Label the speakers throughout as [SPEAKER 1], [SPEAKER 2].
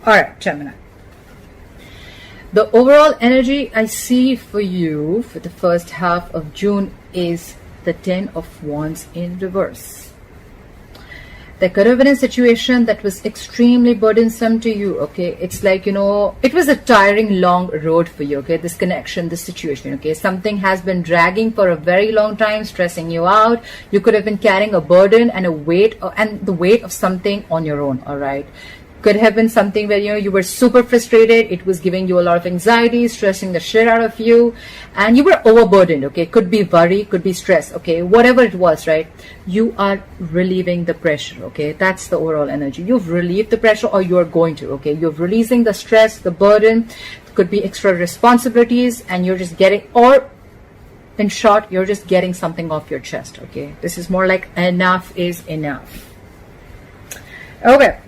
[SPEAKER 1] All right, Gemini. The overall energy I see for you for the first half of June is the 10 of Wands in reverse. There could have been a situation that was extremely burdensome to you, okay? It's like, you know, it was a tiring, long road for you, okay? This connection, this situation, okay? Something has been dragging for a very long time, stressing you out. You could have been carrying a burden and a weight, and the weight of something on your own, all right? Could have been something where, you know, you were super frustrated. It was giving you a lot of anxiety, stressing the shit out of you, and you were overburdened, okay? Could be worry, could be stress, okay? Whatever it was, right? You are relieving the pressure, okay? That's the overall energy. You've relieved the pressure, or you're going to, okay? You're releasing the stress, the burden. Could be extra responsibilities, and you're just getting, or in short, you're just getting something off your chest, okay? This is more like enough is enough. Okay.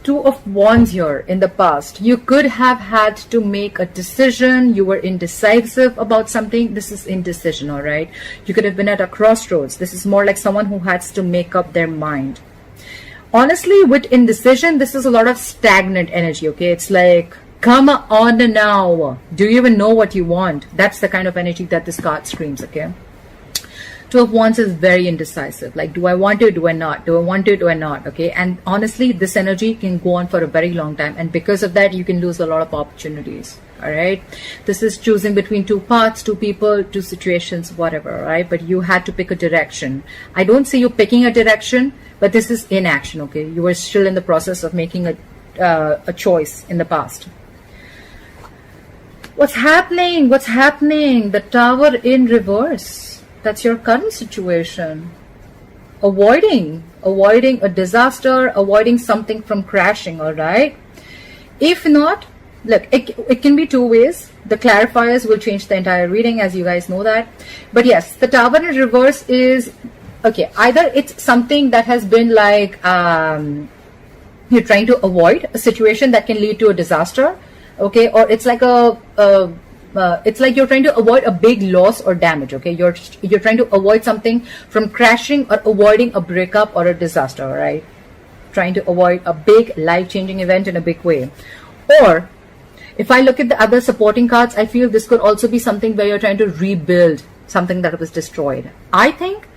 [SPEAKER 1] Two of Wands here in the past. You could have had to make a decision. You were indecisive about something. This is indecision, all right? You could have been at a crossroads. This is more like someone who has to make up their mind. Honestly, with indecision, this is a lot of stagnant energy, okay? It's like, come on now. Do you even know what you want? That's the kind of energy that this card screams, okay? Two of Wands is very indecisive. Like, do I want to, do I not? Do I want to, do I not? Okay. And honestly, this energy can go on for a very long time. And because of that, you can lose a lot of opportunities. All right. This is choosing between two paths, two people, two situations, whatever. All right. But you had to pick a direction. I don't see you picking a direction, but this is inaction. Okay. You were still in the process of making a choice in the past. What's happening? What's happening? The Tower in reverse. That's your current situation. Avoiding a disaster, avoiding something from crashing, all right? If not, look, it can be two ways. The clarifiers will change the entire reading, as you guys know that. But yes, the Tower in reverse is, okay, either it's something that has been like, you're trying to avoid a situation that can lead to a disaster, okay? Or it's like it's like you're trying to avoid a big loss or damage, okay? You're trying to avoid something from crashing, or avoiding a breakup or a disaster, all right? Trying to avoid a big life-changing event in a big way. Or if I look at the other supporting cards, I feel this could also be something where you're trying to rebuild something that was destroyed. I think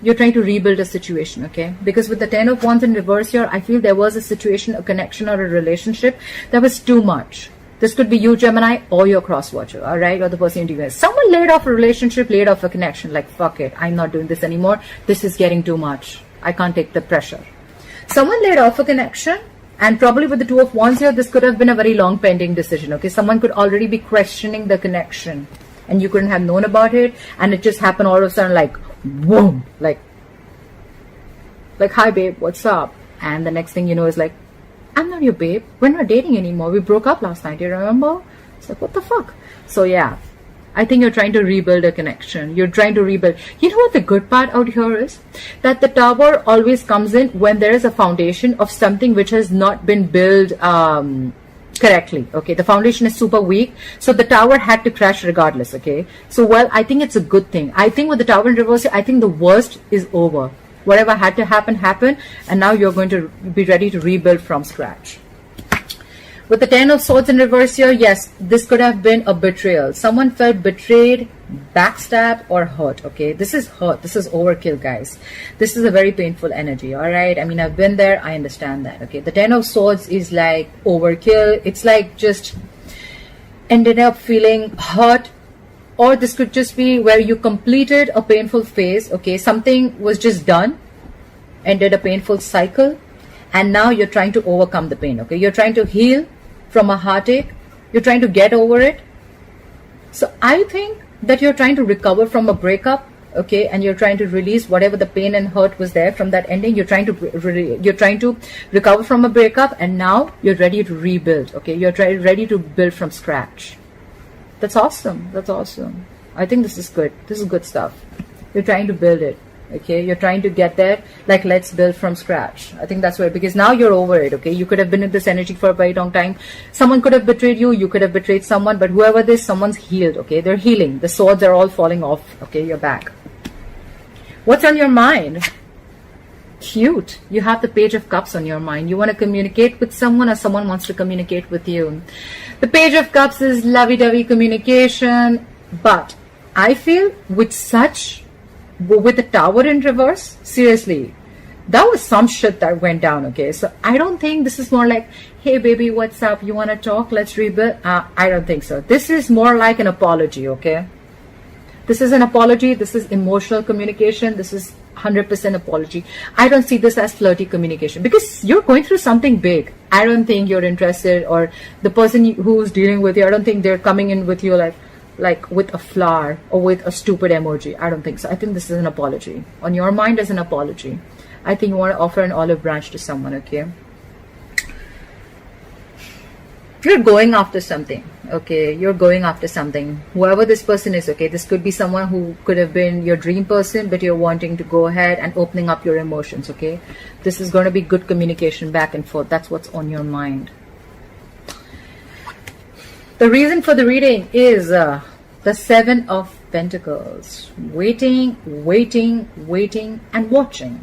[SPEAKER 1] you're trying to rebuild a situation, okay? Because with the 10 of Wands in reverse here, I feel there was a situation, a connection, or a relationship that was too much. This could be you, Gemini, or your cross-watcher, all right? Or the person you're with. Someone laid off a relationship, laid off a connection. Like, fuck it, I'm not doing this anymore. This is getting too much. I can't take the pressure. Someone laid off a connection, and probably with the Two of Wands here, this could have been a very long pending decision, okay? Someone could already be questioning the connection, and you couldn't have known about it, and it just happened all of a sudden, like, boom, like, hi, babe, what's up? And the next thing you know is like, I'm not your babe. We're not dating anymore. We broke up last night. You remember? It's like, what the fuck? So yeah, I think you're trying to rebuild a connection. You're trying to rebuild. You know what the good part out here is? That the Tower always comes in when there is a foundation of something which has not been built correctly. Okay, the foundation is super weak. So the Tower had to crash regardless. Okay, so well, I think it's a good thing. I think with the Tower in reverse, I think the worst is over. Whatever had to happen, happened, and now you're going to be ready to rebuild from scratch. With the 10 of Swords in reverse here, yes, this could have been a betrayal. Someone felt betrayed, backstabbed, or hurt, okay? This is hurt. This is overkill, guys. This is a very painful energy, all right? I mean, I've been there. I understand that, okay? The 10 of Swords is like overkill. It's like just ended up feeling hurt. Or this could just be where you completed a painful phase, okay? Something was just done, ended a painful cycle, and now you're trying to overcome the pain, okay? You're trying to heal from a heartache. You're trying to get over it. So I think that you're trying to recover from a breakup, okay? And you're trying to release whatever the pain and hurt was there from that ending. You're trying to recover from a breakup, and now you're ready to rebuild, okay? You're ready to build from scratch. That's awesome. That's awesome. I think this is good. This is good stuff. You're trying to build it. Okay. You're trying to get there. Like, let's build from scratch. I think that's where, because now you're over it. Okay. You could have been in this energy for a very long time. Someone could have betrayed you. You could have betrayed someone, but whoever this, someone's healed. Okay. They're healing. The swords are all falling off. Okay. You're back. What's on your mind? Cute. You have the Page of Cups on your mind. You want to communicate with someone, or someone wants to communicate with you. The Page of Cups is lovey-dovey communication, but I feel with the Tower in reverse, seriously, that was some shit that went down, okay? So I don't think this is more like, hey baby, what's up? You want to talk? Let's rebuild. I don't think so. This is more like an apology, okay? This is an apology. This is emotional communication. This is 100% apology. I don't see this as flirty communication, because you're going through something big. I don't think you're interested, or the person who's dealing with you, I don't think they're coming in with you like with a flower or with a stupid emoji. I don't think so. I think this is an apology. On your mind as an apology. I think you want to offer an olive branch to someone, okay? You're going after something, okay? You're going after something. Whoever this person is, okay? This could be someone who could have been your dream person, but you're wanting to go ahead and opening up your emotions, okay? This is going to be good communication back and forth. That's what's on your mind. The reason for the reading is the Seven of Pentacles. Waiting, waiting, waiting, and watching.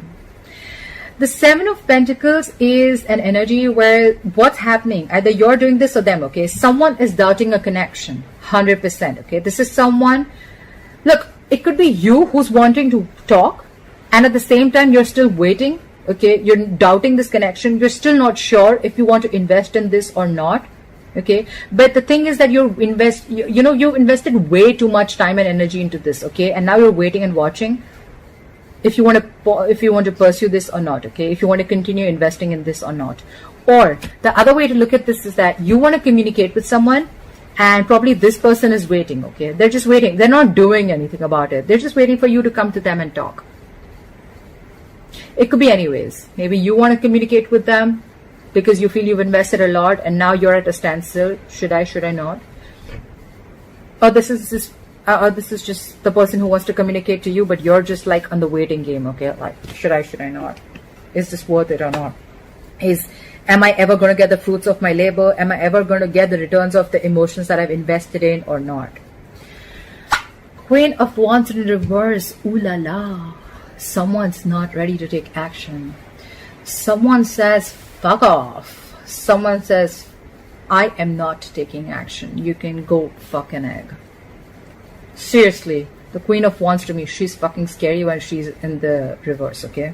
[SPEAKER 1] The Seven of Pentacles is an energy where what's happening, either you're doing this or them, okay? Someone is doubting a connection, 100%, okay? This is someone, look, it could be you who's wanting to talk, and at the same time, you're still waiting, okay? You're doubting this connection. You're still not sure if you want to invest in this or not, okay? But the thing is that you invested way too much time and energy into this, okay? And now you're waiting and watching. If you want to pursue this or not, okay? If you want to continue investing in this or not. Or the other way to look at this is that you want to communicate with someone, and probably this person is waiting, okay? They're just waiting. They're not doing anything about it. They're just waiting for you to come to them and talk. It could be anyways. Maybe you want to communicate with them because you feel you've invested a lot and now you're at a standstill. Should I not? Or this is just the person who wants to communicate to you, but you're just like on the waiting game, okay? Like, should I not? Is this worth it or not? Am I ever going to get the fruits of my labor? Am I ever going to get the returns of the emotions that I've invested in or not? Queen of Wands in reverse. Ooh la la. Someone's not ready to take action. Someone says, fuck off. Someone says, I am not taking action. You can go fuck an egg. Seriously, the Queen of Wands to me, she's fucking scary when she's in the reverse, okay?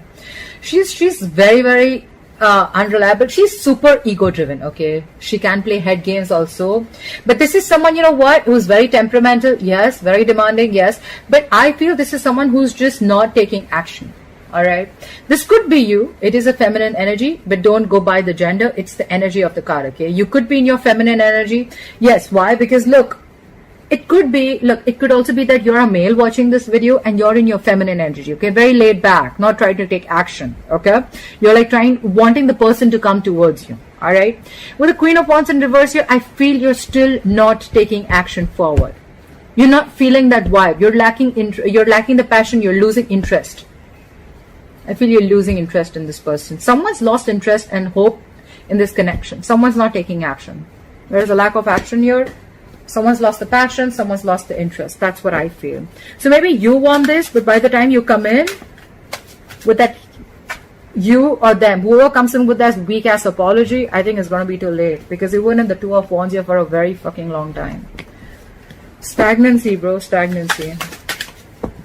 [SPEAKER 1] She's very, very unreliable. She's super ego driven, okay? She can play head games also. But this is someone, you know what, who's very temperamental, yes, very demanding, yes. But I feel this is someone who's just not taking action, all right? This could be you. It is a feminine energy, but don't go by the gender. It's the energy of the card, okay? You could be in your feminine energy. Yes, why? Because look, it could also be that you're a male watching this video and you're in your feminine energy, okay? Very laid back, not trying to take action, okay? You're like wanting the person to come towards you, all right? With the Queen of Wands in reverse here, I feel you're still not taking action forward. You're not feeling that vibe. You're lacking the passion. You're losing interest. I feel you're losing interest in this person. Someone's lost interest and hope in this connection. Someone's not taking action. There's a lack of action here. Someone's lost the passion, someone's lost the interest. That's what I feel. So maybe you want this, but by the time you come in with that, you or them, whoever comes in with that weak ass apology, I think it's going to be too late. Because you were in the Two of Wands here for a very fucking long time. Stagnancy, bro, stagnancy.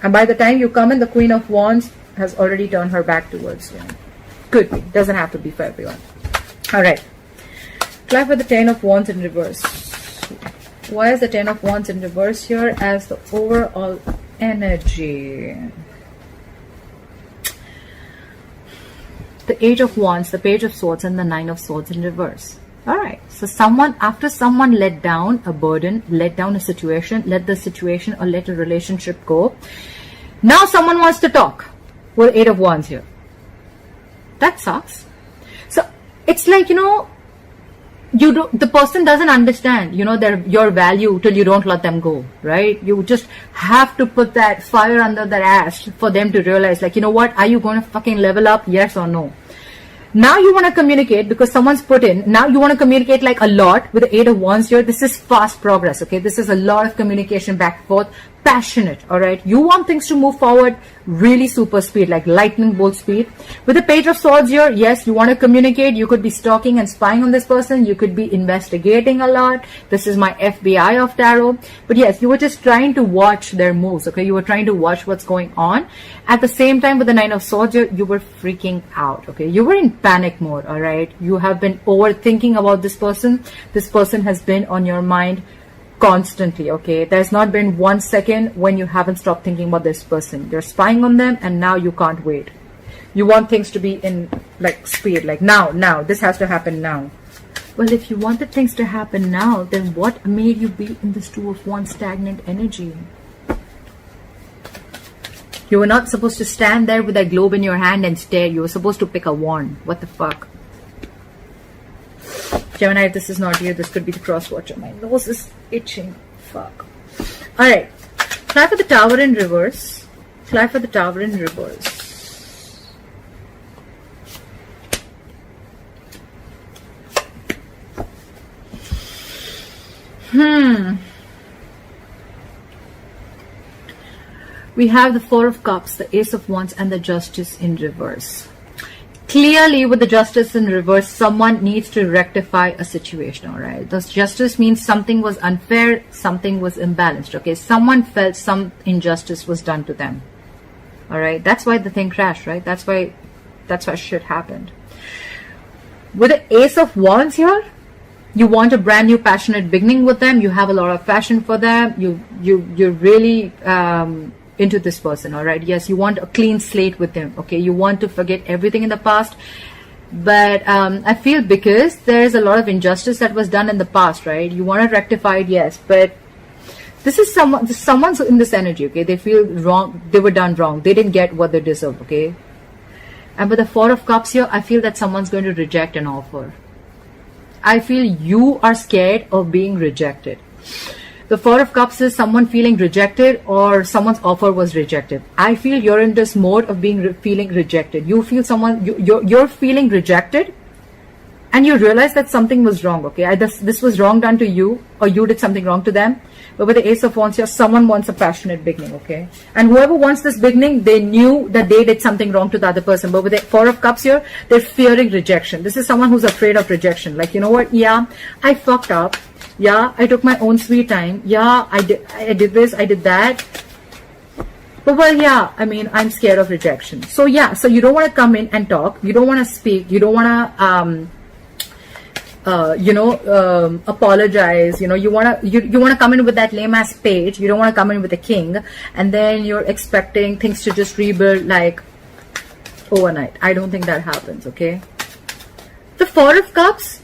[SPEAKER 1] And by the time you come in, the Queen of Wands has already turned her back towards you. Could be. Doesn't have to be for everyone. Alright. Clap with the Ten of Wands in reverse. Why is the Ten of Wands in reverse here as the overall energy? The Eight of Wands, the Page of Swords, and the Nine of Swords in reverse. Alright, so after someone let down a burden, let down a situation, let the situation or let a relationship go, now someone wants to talk with Eight of Wands here. That sucks. So it's like, the person doesn't understand, your value till you don't let them go, right? You just have to put that fire under their ass for them to realize, like, you know what, are you going to fucking level up? Yes or no? Now you want to communicate because someone's put in. Now you want to communicate like a lot with the Eight of Wands here. This is fast progress, okay? This is a lot of communication back and forth, passionate, all right? You want things to move forward really super speed, like lightning bolt speed. With the Page of Swords here, yes, you want to communicate. You could be stalking and spying on this person. You could be investigating a lot. This is my FBI of tarot. But yes, you were just trying to watch their moves, okay? You were trying to watch what's going on. At the same time, with the Nine of Swords here, you were freaking out, okay? You were in panic mode, all right? You have been overthinking about this person. This person has been on your mind constantly, okay? There's not been 1 second when you haven't stopped thinking about this person. You're spying on them, and now you can't wait. You want things to be in like speed, like now, this has to happen now. Well, if you wanted things to happen now, then what made you be in this Two of Wands stagnant energy? You were not supposed to stand there with that globe in your hand and stare. You were supposed to pick a wand. What the fuck? Gemini, if this is not you, this could be the cross watcher. My nose is itching. Fuck. Alright. Fly for the Tower in reverse. Fly for the Tower in reverse. We have the Four of Cups, the Ace of Wands, and the Justice in reverse. Clearly, with the Justice in reverse, someone needs to rectify a situation, all right? This justice means something was unfair, something was imbalanced, okay? Someone felt some injustice was done to them, all right? That's why the thing crashed, right? That's why shit happened. With the Ace of Wands here, you want a brand new passionate beginning with them. You have a lot of passion for them. You're really into this person, all right? Yes, you want a clean slate with them, okay? You want to forget everything in the past. But I feel because there's a lot of injustice that was done in the past, right? You want to rectify it, yes, but this is someone's in this energy, okay? They feel wrong, they were done wrong, they didn't get what they deserve, okay? And with the Four of Cups here, I feel that someone's going to reject an offer. I feel you are scared of being rejected. The Four of Cups is someone feeling rejected, or someone's offer was rejected. I feel you're in this mode of being feeling rejected. You feel you're feeling rejected, and you realize that something was wrong, okay? Either this was wrong done to you, or you did something wrong to them. But with the Ace of Wands here, someone wants a passionate beginning, okay? And whoever wants this beginning, they knew that they did something wrong to the other person. But with the Four of Cups here, they're fearing rejection. This is someone who's afraid of rejection. Like, you know what? Yeah, I fucked up. Yeah, I took my own sweet time. Yeah, I did this, I did that. But well, yeah, I mean, I'm scared of rejection. So yeah, so you don't want to come in and talk. You don't want to speak. You don't want to, apologize. You know, you want to come in with that lame ass page. You don't want to come in with a king, and then you're expecting things to just rebuild like overnight. I don't think that happens. Okay. The Four of Cups.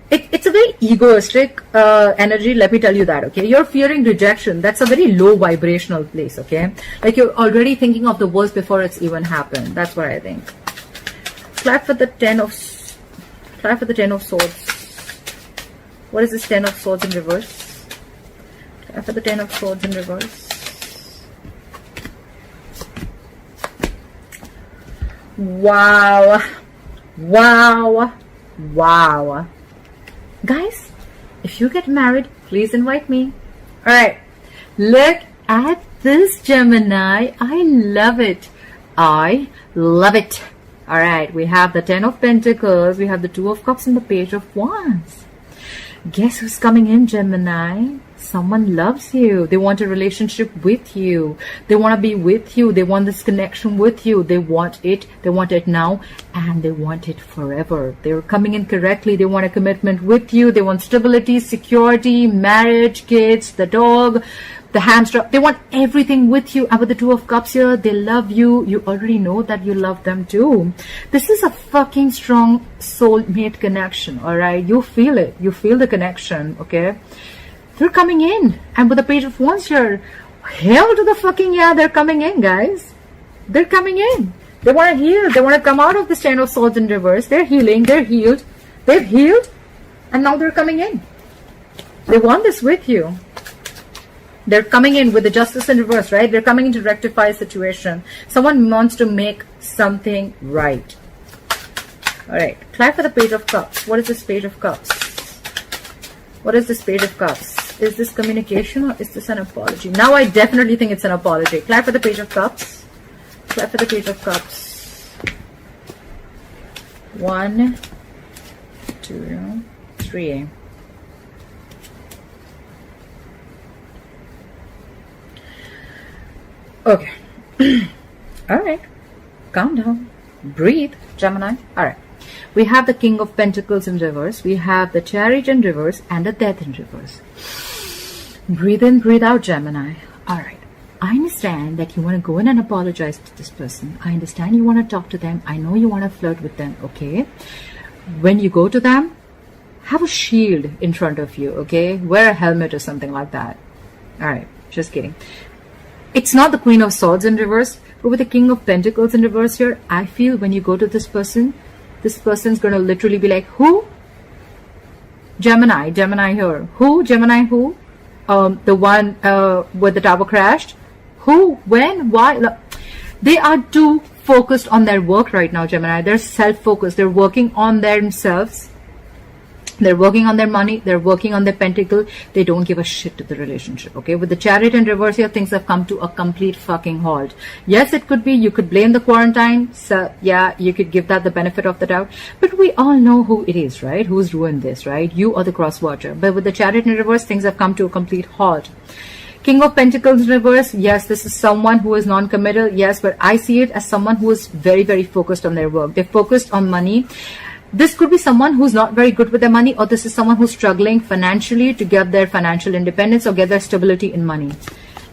[SPEAKER 1] It's a very egoistic energy, let me tell you that, okay? You're fearing rejection. That's a very low vibrational place, okay? Like you're already thinking of the worst before it's even happened. That's what I think. Fly for the Ten of Swords. What is this Ten of Swords in reverse? Fly for the Ten of Swords in reverse. Wow. Wow. Wow. Guys, if you get married, please invite me. All right, look at this, Gemini. I love it. I love it. All right, we have the Ten of Pentacles, we have the Two of Cups, and the Page of Wands. Guess who's coming in, Gemini? Someone loves you. They want a relationship with you. They want to be with you. They want this connection with you. They want it. They want it now, and they want it forever. They're coming in correctly. They want a commitment with you. They want stability, security, marriage, kids, the dog, the hamster. They want everything with you. And with the Two of Cups here, they love you. You already know that you love them too. This is a fucking strong soulmate connection, all right? You feel it. You feel the connection, okay? They're coming in. And with the Page of Wands here, hell to the fucking yeah, they're coming in, guys. They're coming in. They want to heal. They want to come out of this Ten of Swords in reverse. They're healing. They're healed. They've healed. And now they're coming in. They want this with you. They're coming in with the Justice in reverse, right? They're coming in to rectify a situation. Someone wants to make something right. All right. Try for the Page of Cups. What is this Page of Cups? What is this Page of Cups? Is this communication or is this an apology? Now I definitely think it's an apology. Clap for the Page of Cups. Clap for the Page of Cups. 1, 2, 3. Okay. All right. Calm down. Breathe, Gemini. All right. We have the King of Pentacles in reverse. We have the Chariot in reverse and the Death in reverse. Breathe in, breathe out, Gemini. All right. I understand that you want to go in and apologize to this person. I understand you want to talk to them. I know you want to flirt with them, okay? When you go to them, have a shield in front of you, okay? Wear a helmet or something like that. All right. Just kidding. It's not the Queen of Swords in reverse, but with the King of Pentacles in reverse here, I feel when you go to this person's going to literally be like, who? Gemini here. Who? Gemini who? The one where the tower crashed? Who? When? Why? Look, they are too focused on their work right now, Gemini. They're self-focused. They're working on themselves. They're working on their money. They're working on their pentacle. They don't give a shit to the relationship, okay? With the Chariot in reverse here, things have come to a complete fucking halt. Yes, it could be. You could blame the quarantine. So, yeah, you could give that the benefit of the doubt. But we all know who it is, right? Who's ruined this, right? You or the cross watcher. But with the Chariot in reverse, things have come to a complete halt. King of Pentacles in reverse, yes, this is someone who is non-committal, yes, but I see it as someone who is very, very focused on their work. They're focused on money. This could be someone who's not very good with their money, or this is someone who's struggling financially to get their financial independence or get their stability in money.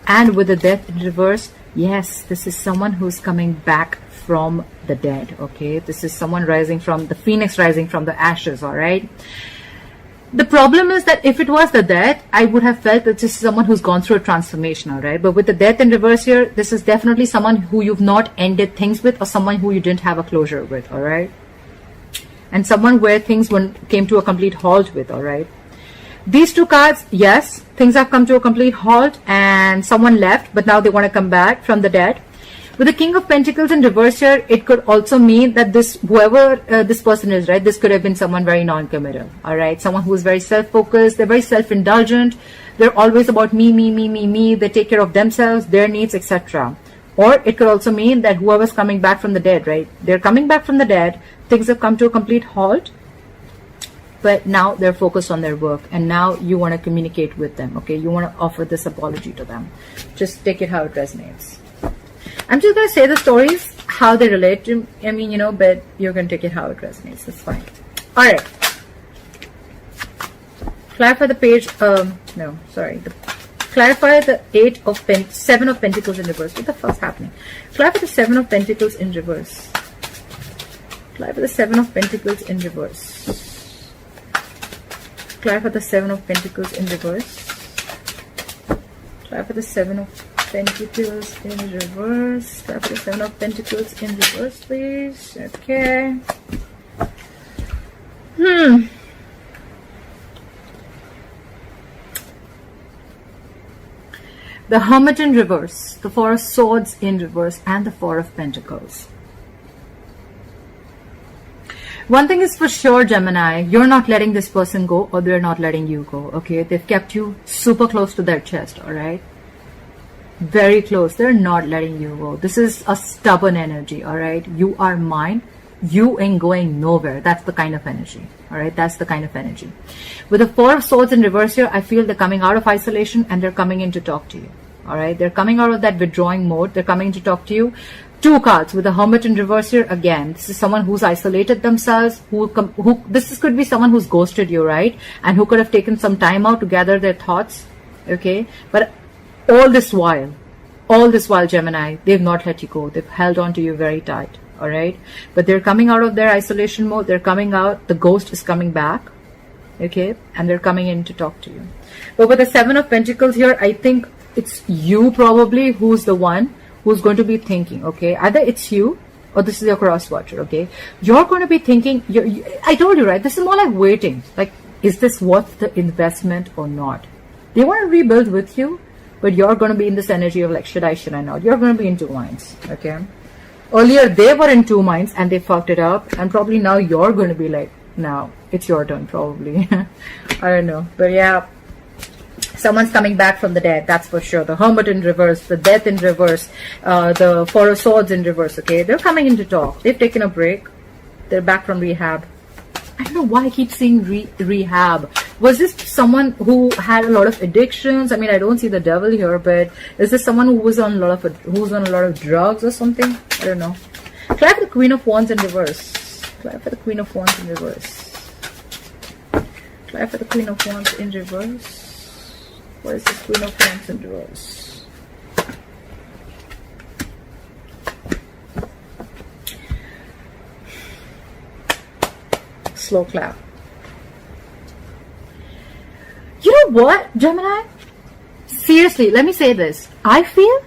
[SPEAKER 1] And with the Death in reverse, yes, this is someone who's coming back from the dead, okay? This is someone rising from the phoenix, rising from the ashes, all right? The problem is that if it was the Death, I would have felt that this is someone who's gone through a transformation, all right? But with the Death in reverse here, this is definitely someone who you've not ended things with, or someone who you didn't have a closure with, all right? And someone where things came to a complete halt with, all right? These two cards, yes, things have come to a complete halt and someone left, but now they want to come back from the dead. With the King of Pentacles in reverse here, it could also mean that whoever this person is, right, this could have been someone very non-committal, all right? Someone who is very self-focused, they're very self-indulgent, they're always about me, they take care of themselves, their needs, etc. Or it could also mean that whoever's coming back from the dead, right, they're coming back from the dead, things have come to a complete halt, but now they're focused on their work, and now you want to communicate with them, okay? You want to offer this apology to them. Just take it how it resonates. I'm just going to say the stories, how they relate to, I mean, you know, but you're going to take it how it resonates. That's fine. All right. Clarify the page, clarify the Seven of Pentacles in reverse. What the fuck's happening? Clarify the Seven of Pentacles in reverse. Clarify the Seven of Pentacles in reverse. Clarify the Seven of Pentacles in reverse. Clarify the Seven of Pentacles in reverse. Clarify the Seven of Pentacles in reverse, please. Okay. The Hermit in reverse, the Four of Swords in reverse, and the Four of Pentacles. One thing is for sure, Gemini, you're not letting this person go, or they're not letting you go, okay? They've kept you super close to their chest, all right? Very close. They're not letting you go. This is a stubborn energy, all right? You are mine. You ain't going nowhere. That's the kind of energy, all right? That's the kind of energy. With the Four of Swords in reverse here, I feel they're coming out of isolation and they're coming in to talk to you, all right? They're coming out of that withdrawing mode. They're coming to talk to you. Two cards with the Hermit in reverse here. Again, this is someone who's isolated themselves, this could be someone who's ghosted you, right? And who could have taken some time out to gather their thoughts, okay? But all this while, Gemini, they've not let you go. They've held on to you very tight, all right? But they're coming out of their isolation mode. They're coming out. The ghost is coming back, okay? And they're coming in to talk to you. But with the Seven of Pentacles here, I think it's you probably who's the one who's going to be thinking, okay? Either it's you or this is your cross watcher, okay? You're going to be thinking, I told you, right? This is more like waiting. Like, is this worth the investment or not? They want to rebuild with you, but you're going to be in this energy of like, should I not? You're going to be in two minds, okay? Earlier, they were in two minds and they fucked it up. And probably now you're going to be like, now it's your turn, probably. I don't know. But yeah, Someone's coming back from the dead, that's for sure. The Hermit in reverse, the Death in reverse, the Four of Swords in reverse, okay? They're coming in to talk. They've taken a break. They're back from rehab. I don't know why I keep seeing rehab. Was this someone who had a lot of addictions? I mean, I don't see the devil here, but is this someone who was on a lot of drugs or something? I don't know. Try for the Queen of Wands in reverse. Try for the Queen of Wands in reverse. Try for the Queen of Wands in reverse. What is this Queen of Wands in reverse? Slow clap. You know what, Gemini? Seriously, let me say this. I feel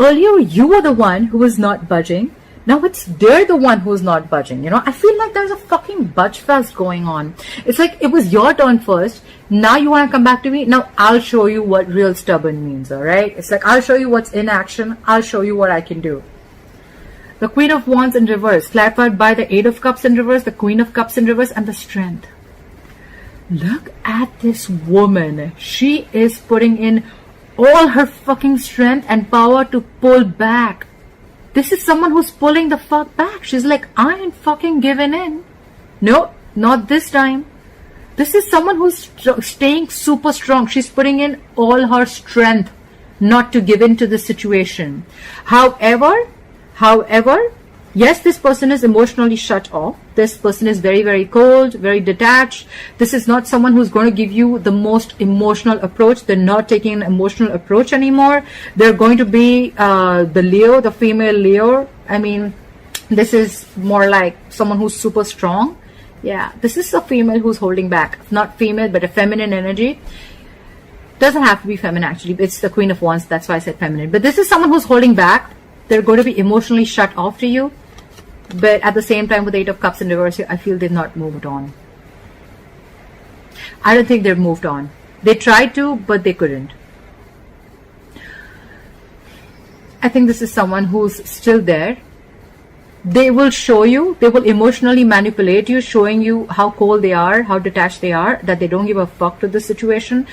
[SPEAKER 1] earlier you were the one who was not budging. Now they're the one who's not budging. You know, I feel like there's a fucking budge fest going on. It's like it was your turn first. Now you want to come back to me. Now I'll show you what real stubborn means. All right. It's like I'll show you what's in action. I'll show you what I can do. The Queen of Wands in reverse, clarified by the Eight of Cups in reverse, the Queen of Cups in reverse, and the Strength. Look at this woman. She is putting in all her fucking strength and power to pull back. This is someone who's pulling the fuck back. She's like, I ain't fucking giving in. No, not this time. This is someone who's staying super strong. She's putting in all her strength not to give in to the situation. However, yes, this person is emotionally shut off. This person is very, very cold, very detached. This is not someone who's going to give you the most emotional approach. They're not taking an emotional approach anymore. They're going to be the Leo, the female Leo. I mean, this is more like someone who's super strong. Yeah, this is a female who's holding back. Not female, but a feminine energy. Doesn't have to be feminine, actually. It's the Queen of Wands. That's why I said feminine. But this is someone who's holding back. They're going to be emotionally shut off to you. But at the same time, with the Eight of Cups in reverse, I feel they've not moved on. I don't think they've moved on. They tried to, but they couldn't. I think this is someone who's still there. They will show you, they will emotionally manipulate you, showing you how cold they are, how detached they are, that they don't give a fuck to the situation.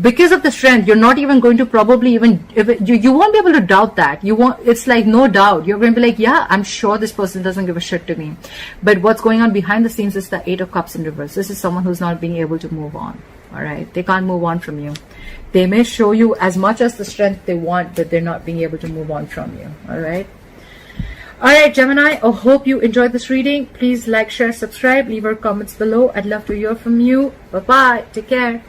[SPEAKER 1] Because of the Strength, you're not even going to probably even, you won't be able to doubt that. It's like no doubt. You're going to be like, yeah, I'm sure this person doesn't give a shit to me. But what's going on behind the scenes is the Eight of Cups in reverse. This is someone who's not being able to move on. All right. They can't move on from you. They may show you as much as the strength they want, but they're not being able to move on from you. All right. Alright, Gemini, I hope you enjoyed this reading. Please like, share, subscribe, leave your comments below. I'd love to hear from you. Bye-bye. Take care.